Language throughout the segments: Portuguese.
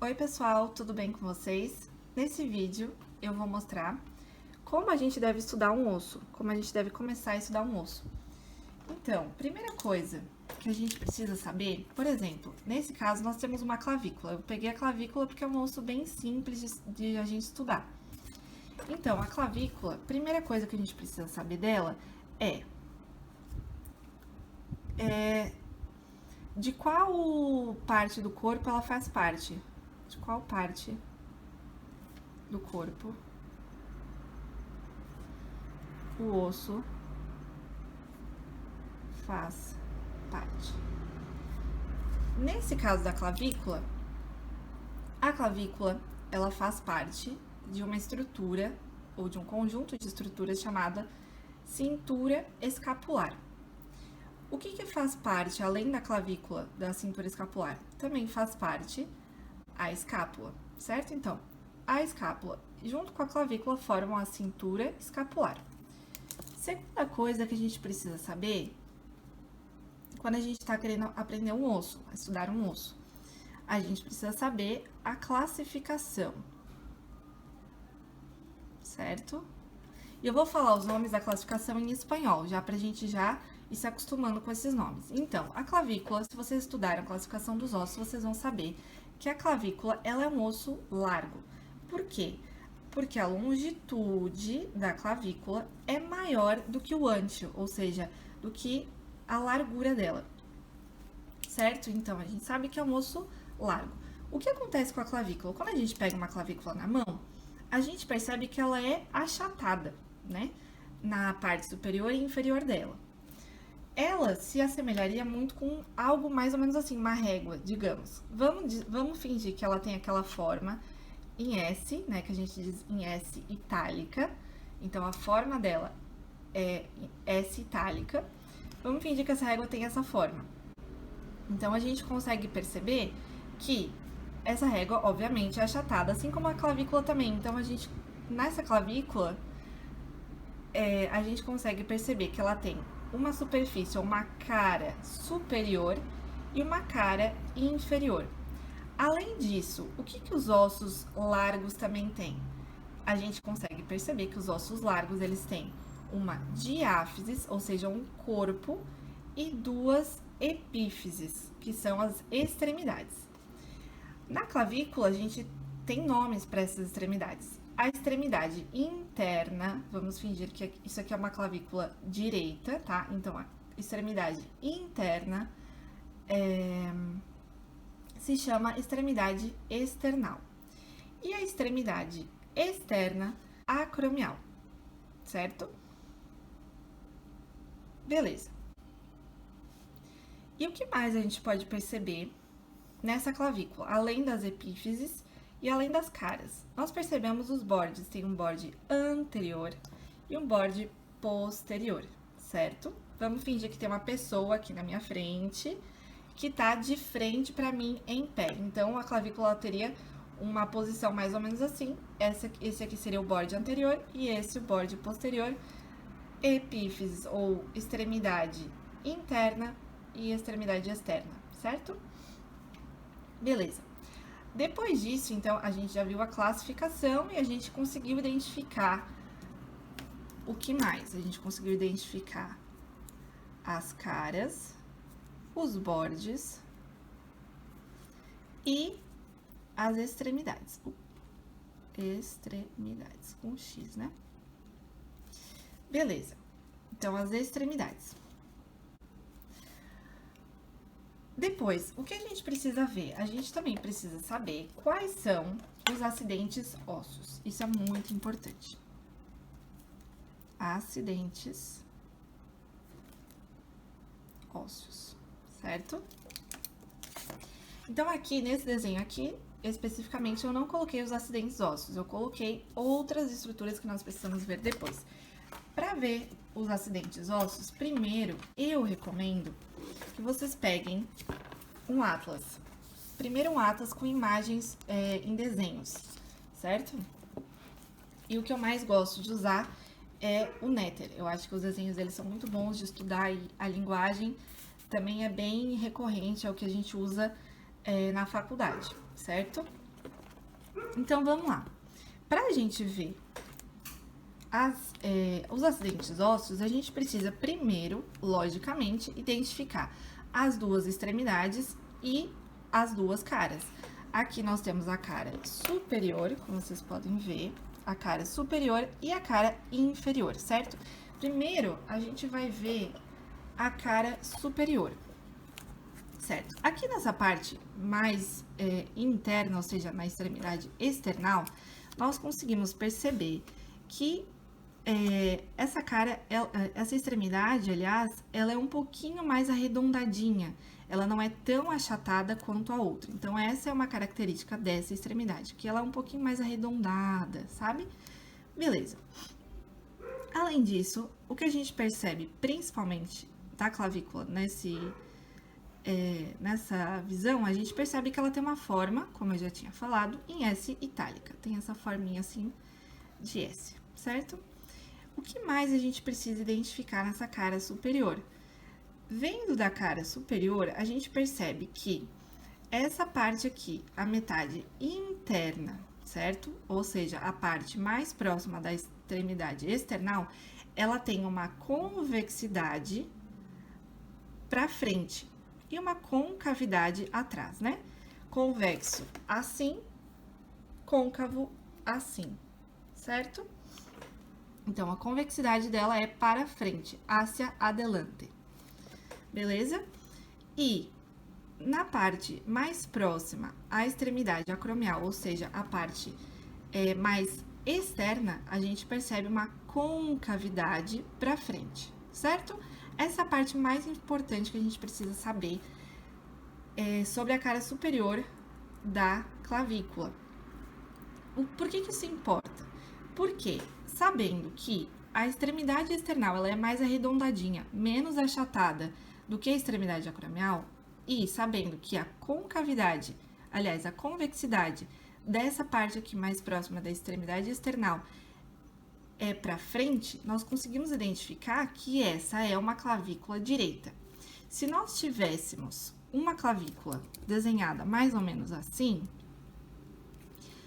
Oi pessoal, tudo bem com vocês? Nesse vídeo eu vou mostrar como a gente deve estudar um osso, como a gente deve começar a estudar um osso. Então, primeira coisa que a gente precisa saber, por exemplo, nesse caso nós temos uma clavícula. Eu peguei a clavícula porque é um osso bem simples de a gente estudar. Então, a clavícula, primeira coisa que a gente precisa saber dela é de qual parte do corpo ela faz parte. De qual parte do corpo o osso faz parte. Nesse caso da clavícula, a clavícula ela faz parte de uma estrutura ou de um conjunto de estruturas chamada cintura escapular. O que faz parte, além da clavícula, da cintura escapular? Também faz parte a escápula, certo? Então, a escápula junto com a clavícula formam a cintura escapular. Segunda coisa que a gente precisa saber, quando a gente está querendo aprender um osso, estudar um osso, a gente precisa saber a classificação, certo? E eu vou falar os nomes da classificação em espanhol, já pra gente já ir se acostumando com esses nomes. Então, a clavícula, se vocês estudarem a classificação dos ossos, vocês vão saber que a clavícula, ela é um osso largo. Por quê? Porque a longitude da clavícula é maior do que o âncio, ou seja, do que a largura dela, certo? Então, a gente sabe que é um osso largo. O que acontece com a clavícula? Quando a gente pega uma clavícula na mão, a gente percebe que ela é achatada, né? Na parte superior e inferior dela. Ela se assemelharia muito com algo mais ou menos assim, uma régua, digamos. Vamos fingir que ela tem aquela forma em S, né? Que a gente diz em S itálica. Então, a forma dela é S itálica. Vamos fingir que essa régua tem essa forma. Então, a gente consegue perceber que essa régua, obviamente, é achatada, assim como a clavícula também. Então, nessa clavícula, a gente consegue perceber que ela tem uma superfície ou uma cara superior e uma cara inferior. Além disso, o que os ossos largos também têm? A gente consegue perceber que os ossos largos, eles têm uma diáfises, ou seja, um corpo, e duas epífises, que são as extremidades. Na clavícula, a gente tem nomes para essas extremidades. A extremidade interna, vamos fingir que isso aqui é uma clavícula direita, tá? Então, a extremidade interna se chama extremidade external. E a extremidade externa, acromial, certo? Beleza. E o que mais a gente pode perceber nessa clavícula, além das epífises e além das caras? Nós percebemos os bordes, tem um borde anterior e um borde posterior, certo? Vamos fingir que tem uma pessoa aqui na minha frente que tá de frente para mim em pé. Então, a clavícula teria uma posição mais ou menos assim. Esse aqui seria o borde anterior e esse o borde posterior. Epífises ou extremidade interna e extremidade externa, certo? Beleza. Depois disso, então, a gente já viu a classificação e a gente conseguiu identificar o que mais? A gente conseguiu identificar as caras, os bordes e as extremidades. Extremidades, com X, né? Beleza. Então, as extremidades. Depois, o que a gente precisa ver? A gente também precisa saber quais são os acidentes ósseos. Isso é muito importante. Acidentes ósseos, certo? Então, aqui, nesse desenho aqui, especificamente, eu não coloquei os acidentes ósseos. Eu coloquei outras estruturas que nós precisamos ver depois. Para ver os acidentes ósseos, primeiro, eu recomendo que vocês peguem um atlas. Primeiro um atlas com imagens em desenhos, certo? E o que eu mais gosto de usar é o Netter. Eu acho que os desenhos deles são muito bons de estudar e a linguagem também é bem recorrente ao que a gente usa na faculdade, certo? Então, vamos lá. Para a gente ver os acidentes ósseos, a gente precisa primeiro, logicamente, identificar as duas extremidades e as duas caras. Aqui nós temos a cara superior, como vocês podem ver, a cara superior e a cara inferior, certo? Primeiro, a gente vai ver a cara superior, certo? Aqui nessa parte mais interna, ou seja, na extremidade external, nós conseguimos perceber que essa extremidade, aliás, ela é um pouquinho mais arredondadinha. Ela não é tão achatada quanto a outra. Então, essa é uma característica dessa extremidade, que ela é um pouquinho mais arredondada, sabe? Beleza. Além disso, o que a gente percebe, principalmente da clavícula nessa visão, a gente percebe que ela tem uma forma, como eu já tinha falado, em S itálica. Tem essa forminha assim de S, certo? O que mais a gente precisa identificar nessa cara superior? Vendo da cara superior, a gente percebe que essa parte aqui, a metade interna, certo? Ou seja, a parte mais próxima da extremidade external, ela tem uma convexidade para frente e uma concavidade atrás, né? Convexo assim, côncavo assim, certo? Então, a convexidade dela é para frente, hacia adelante. Beleza? E na parte mais próxima à extremidade acromial, ou seja, a parte mais externa, a gente percebe uma concavidade para frente, certo? Essa é a parte mais importante que a gente precisa saber sobre a cara superior da clavícula. Por que isso importa? Porque, sabendo que a extremidade external ela é mais arredondadinha, menos achatada do que a extremidade acromial, e sabendo que a concavidade, aliás, a convexidade dessa parte aqui mais próxima da extremidade external é para frente, nós conseguimos identificar que essa é uma clavícula direita. Se nós tivéssemos uma clavícula desenhada mais ou menos assim,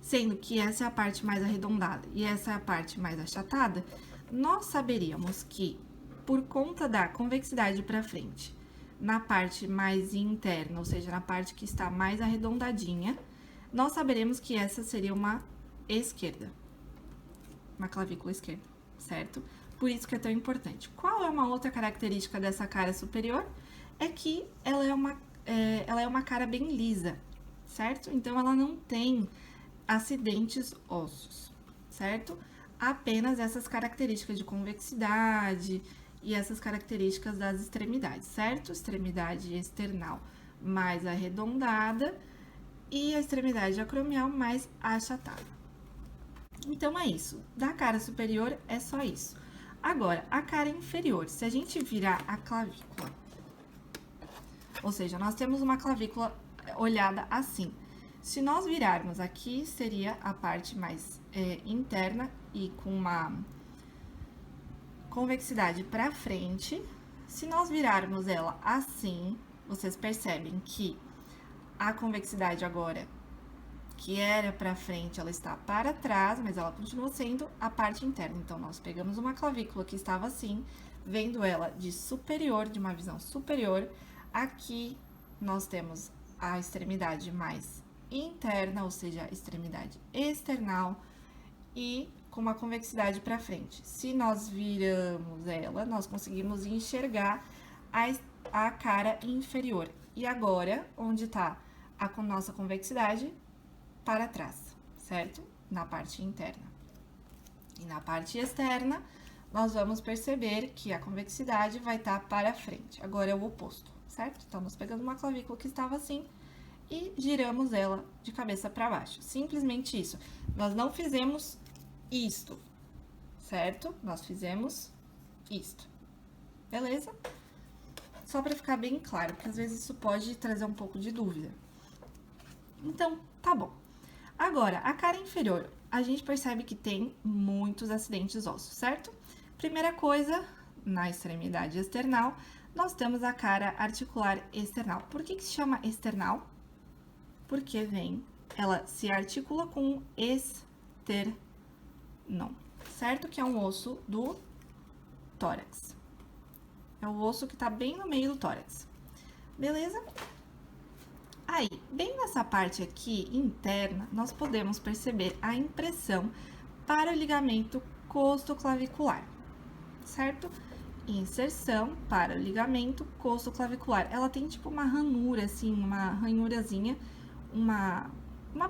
sendo que essa é a parte mais arredondada e essa é a parte mais achatada, nós saberíamos que, por conta da convexidade para frente, na parte mais interna, ou seja, na parte que está mais arredondadinha, nós saberemos que essa seria uma esquerda, uma clavícula esquerda, certo? Por isso que é tão importante. Qual é uma outra característica dessa cara superior? É que ela é uma cara bem lisa, certo? Então, ela não tem acidentes ósseos, certo? Apenas essas características de convexidade e essas características das extremidades, certo? Extremidade external mais arredondada e a extremidade acromial mais achatada. Então, é isso. Da cara superior, é só isso. Agora, a cara inferior, se a gente virar a clavícula, ou seja, nós temos uma clavícula olhada assim. Se nós virarmos aqui, seria a parte mais interna e com uma convexidade para frente. Se nós virarmos ela assim, vocês percebem que a convexidade agora, que era para frente, ela está para trás, mas ela continua sendo a parte interna. Então, nós pegamos uma clavícula que estava assim, vendo ela de superior, de uma visão superior. Aqui, nós temos a extremidade mais interna, ou seja, a extremidade external, e com uma convexidade para frente. Se nós viramos ela, nós conseguimos enxergar a cara inferior. E agora, onde está a nossa convexidade? Para trás, certo? Na parte interna. E na parte externa, nós vamos perceber que a convexidade vai estar para frente. Agora é o oposto, certo? Então, nós pegamos uma clavícula que estava assim e giramos ela de cabeça para baixo. Simplesmente isso. Nós não fizemos isto, certo? Nós fizemos isto. Beleza? Só para ficar bem claro, porque às vezes isso pode trazer um pouco de dúvida. Então, tá bom. Agora, a cara inferior, a gente percebe que tem muitos acidentes ósseos, certo? Primeira coisa, na extremidade external, nós temos a cara articular external. Por que se chama external? Porque vem ela se articula com o esternão, certo? Que é um osso do tórax. É o osso que tá bem no meio do tórax. Beleza? Aí, bem nessa parte aqui interna, nós podemos perceber a impressão para o ligamento costoclavicular, certo? Inserção para o ligamento costoclavicular. Ela tem tipo uma ranura, assim, uma ranhurazinha, uma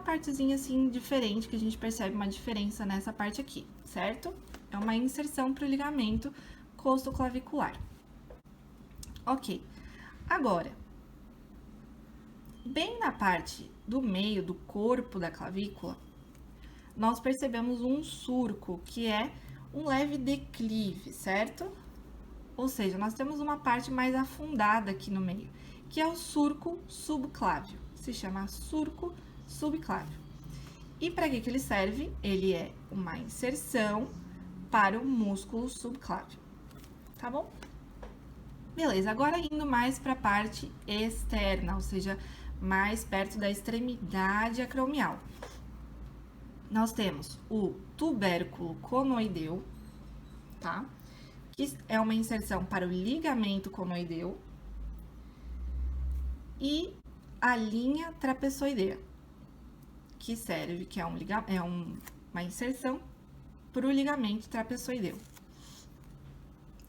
partezinha assim diferente, que a gente percebe uma diferença nessa parte aqui, certo? É uma inserção para o ligamento costoclavicular. Ok. Agora, bem na parte do meio do corpo da clavícula, nós percebemos um surco, que é um leve declive, certo? Ou seja, nós temos uma parte mais afundada aqui no meio, que é o surco subclávio. Se chama surco subclávio. E para que ele serve? Ele é uma inserção para o músculo subclávio. Tá bom? Beleza, agora indo mais para a parte externa, ou seja, mais perto da extremidade acromial. Nós temos o tubérculo conoideu, tá? Que é uma inserção para o ligamento conoideu. E a linha trapezoidea, que serve, que é uma inserção para o ligamento trapezoideu.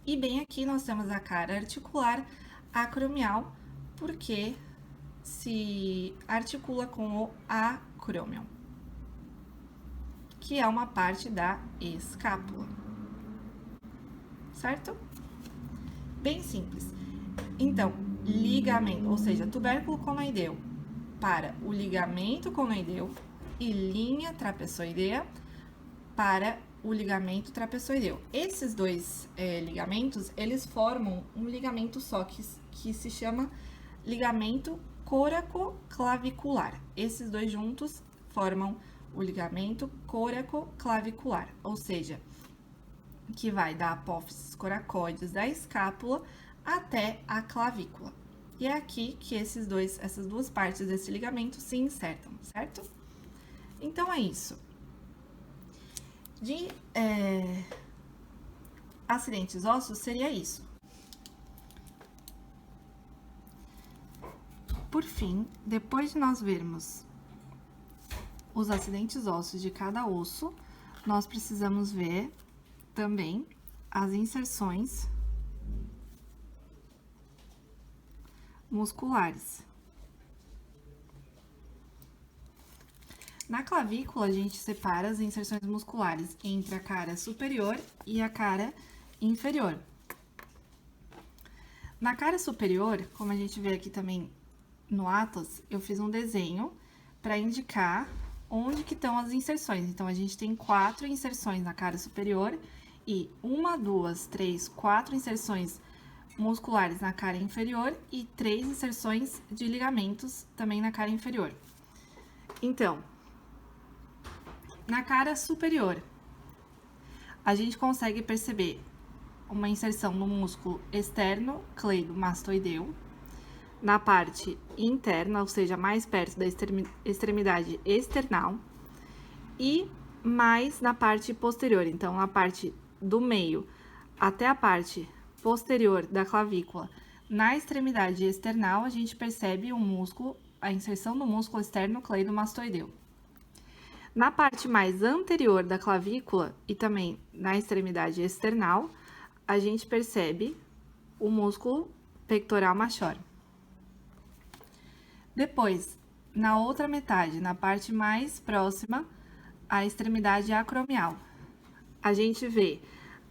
E bem aqui nós temos a cara articular acromial, porque se articula com o acrômion, que é uma parte da escápula, certo? Bem simples. Então, ligamento, ou seja, tubérculo conoideu para o ligamento conoideu e linha trapezoidea para o ligamento trapezoideu. Esses dois ligamentos, eles formam um ligamento só, que se chama ligamento coracoclavicular. Esses dois juntos formam o ligamento coracoclavicular, ou seja, que vai da apófisis coracoides da escápula até a clavícula. E é aqui que essas duas partes desse ligamento se insertam, certo? Então, é isso. De acidentes ósseos, seria isso. Por fim, depois de nós vermos os acidentes ósseos de cada osso, nós precisamos ver também as inserções musculares. Na clavícula, a gente separa as inserções musculares entre a cara superior e a cara inferior. Na cara superior, como a gente vê aqui também no Atlas, eu fiz um desenho para indicar onde que estão as inserções. Então, a gente tem 4 inserções na cara superior e 1, 2, 3, 4 inserções musculares na cara inferior e 3 inserções de ligamentos também na cara inferior. Então, na cara superior, a gente consegue perceber uma inserção no músculo externo cleidomastoideu, na parte interna, ou seja, mais perto da extremidade external, e mais na parte posterior. Então, na parte do meio até a parte posterior da clavícula, na extremidade external, a gente percebe o músculo, a inserção do músculo externo cleidomastoideu. Na parte mais anterior da clavícula e também na extremidade external, a gente percebe o músculo pectoral major. Depois, na outra metade, na parte mais próxima à extremidade acromial, a gente vê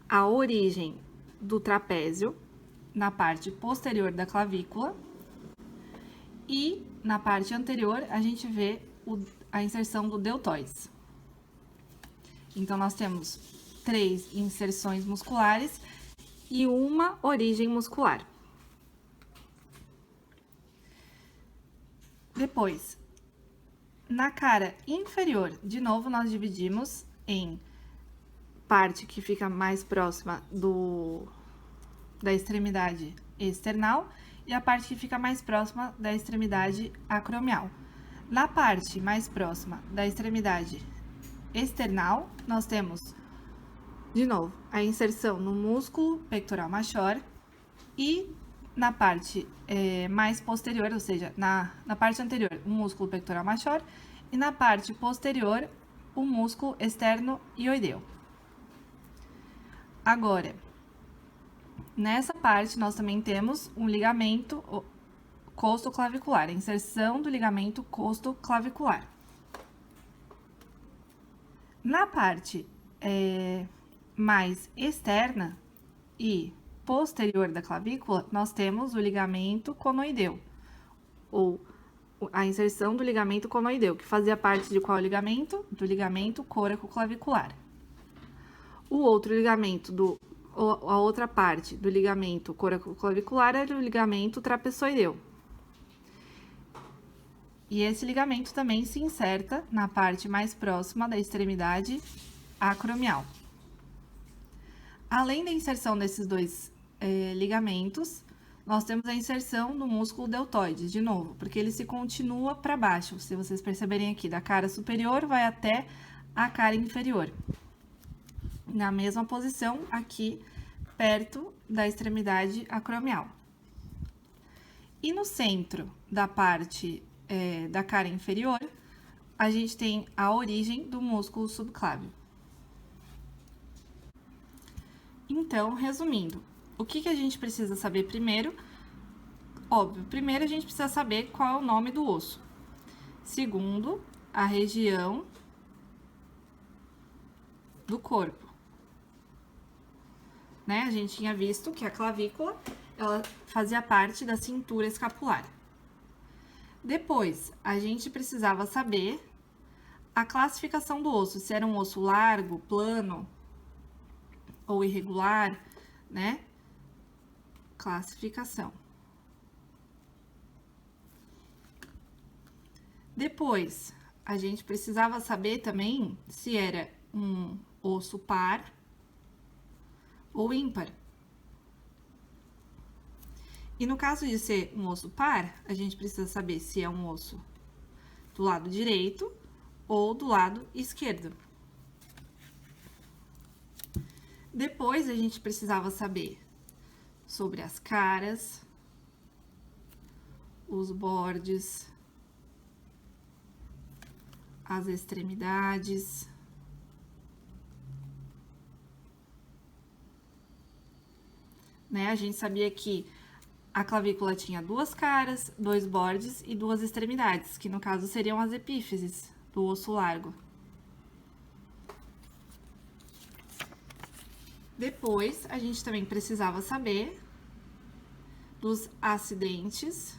a origem do trapézio na parte posterior da clavícula e na parte anterior a gente vê a inserção do deltoides. Então, nós temos 3 inserções musculares e uma origem muscular. Depois, na cara inferior, de novo, nós dividimos em parte que fica mais próxima da extremidade external e a parte que fica mais próxima da extremidade acromial. Na parte mais próxima da extremidade external, nós temos, de novo, a inserção no músculo pectoral major e na parte mais posterior, ou seja, na parte anterior, o músculo pectoral major e na parte posterior, o músculo externo ioideu. Agora, nessa parte, nós também temos um ligamento costoclavicular, a inserção do ligamento costoclavicular. Na parte mais externa e posterior da clavícula, nós temos o ligamento conoideu, ou a inserção do ligamento conoideu, que fazia parte de qual ligamento? Do ligamento coracoclavicular. O outro ligamento, a outra parte do ligamento coracoclavicular era o ligamento trapezoideu. E esse ligamento também se inserta na parte mais próxima da extremidade acromial. Além da inserção desses dois ligamentos, nós temos a inserção do músculo deltoide, de novo, porque ele se continua para baixo. Se vocês perceberem aqui, da cara superior vai até a cara inferior. Na mesma posição aqui, perto da extremidade acromial. E no centro da parte da cara inferior, a gente tem a origem do músculo subclávio. Então, resumindo, o que a gente precisa saber primeiro? Óbvio, primeiro a gente precisa saber qual é o nome do osso. Segundo, a região do corpo. Né? A gente tinha visto que a clavícula, ela fazia parte da cintura escapular. Depois, a gente precisava saber a classificação do osso, se era um osso largo, plano ou irregular, né? Classificação. Depois, a gente precisava saber também se era um osso par ou ímpar. E no caso de ser um osso par, a gente precisa saber se é um osso do lado direito ou do lado esquerdo. Depois, a gente precisava saber sobre as caras, os bordes, as extremidades, né? A gente sabia que a clavícula tinha duas caras, dois bordes e duas extremidades, que no caso seriam as epífises do osso largo. Depois, a gente também precisava saber dos acidentes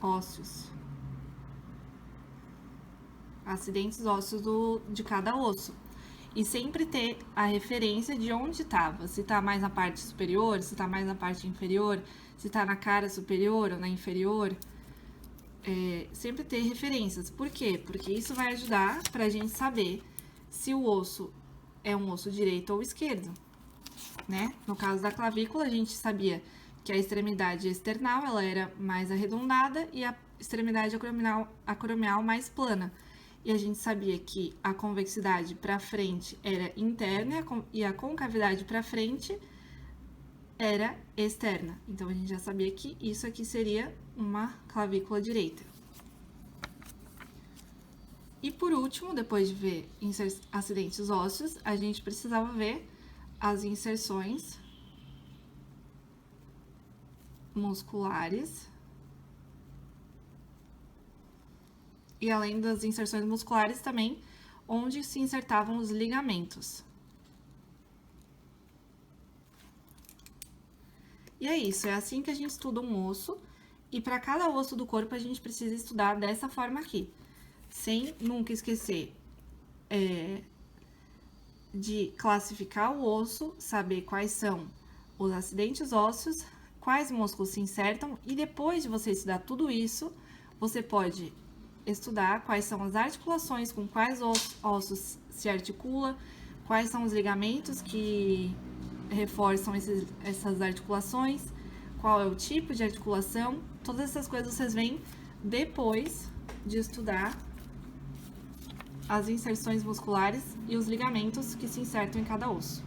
ósseos. Acidentes ósseos de cada osso. E sempre ter a referência de onde estava. Se tá mais na parte superior, se tá mais na parte inferior, se tá na cara superior ou na inferior. Sempre ter referências. Por quê? Porque isso vai ajudar pra gente saber se o osso é um osso direito ou esquerdo, né? No caso da clavícula, a gente sabia que a extremidade external, ela era mais arredondada e a extremidade acromial mais plana. E a gente sabia que a convexidade para frente era interna e a concavidade para frente era externa. Então, a gente já sabia que isso aqui seria uma clavícula direita. E por último, depois de ver acidentes ósseos, a gente precisava ver as inserções musculares. E além das inserções musculares também, onde se insertavam os ligamentos. E é isso, é assim que a gente estuda um osso. E para cada osso do corpo, a gente precisa estudar dessa forma aqui. Sem nunca esquecer de classificar o osso, saber quais são os acidentes ósseos, quais músculos se insertam. E depois de você estudar tudo isso, você pode estudar quais são as articulações, com quais ossos se articula, quais são os ligamentos que reforçam essas articulações, qual é o tipo de articulação, todas essas coisas vocês veem depois de estudar as inserções musculares e os ligamentos que se insertam em cada osso.